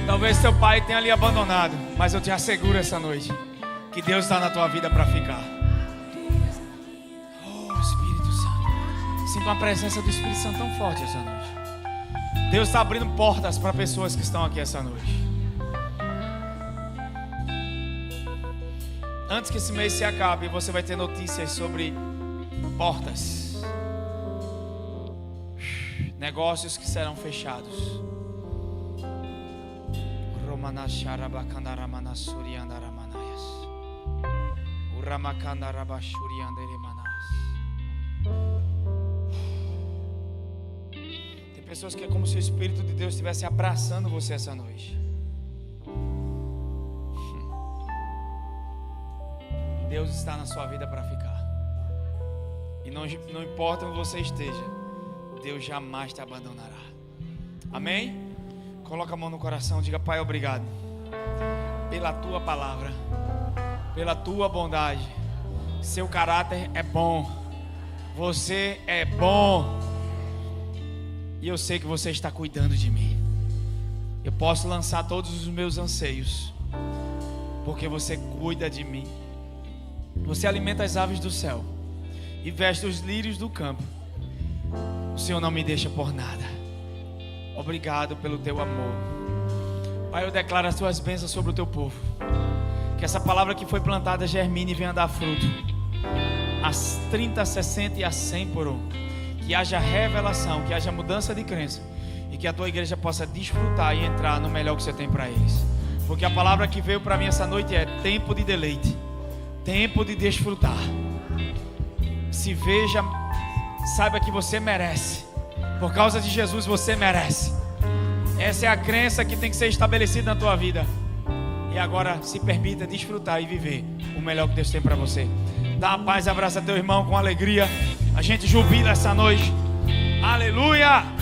Talvez seu pai tenha lhe abandonado, mas eu te asseguro essa noite que Deus está na tua vida para ficar. Oh, Espírito Santo, sinto a presença do Espírito Santo tão forte essa noite. Deus está abrindo portas para pessoas que estão aqui essa noite. Antes que esse mês se acabe, você vai ter notícias sobre portas, negócios que serão fechados. Tem pessoas que é como se o Espírito de Deus estivesse abraçando você essa noite. Deus está na sua vida para ficar. E não importa onde você esteja, Deus jamais te abandonará. Amém? Coloca a mão no coração, diga: Pai, obrigado pela tua palavra, pela tua bondade. Seu caráter é bom, você é bom, e eu sei que você está cuidando de mim. Eu posso lançar todos os meus anseios, porque você cuida de mim. Você alimenta as aves do céu e veste os lírios do campo. O Senhor não me deixa por nada. Obrigado pelo teu amor. Pai, eu declaro as tuas bênçãos sobre o teu povo. Que essa palavra que foi plantada germine e venha dar fruto. As 30, 60 e a 100 por um. Que haja revelação, que haja mudança de crença. E que a tua igreja possa desfrutar e entrar no melhor que você tem para eles. Porque a palavra que veio para mim essa noite é tempo de deleite. Tempo de desfrutar. Se veja, saiba que você merece. Por causa de Jesus você merece. Essa é a crença que tem que ser estabelecida na tua vida. E agora se permita desfrutar e viver o melhor que Deus tem para você. Dá a paz, abraça teu irmão com alegria. A gente jubila essa noite. Aleluia!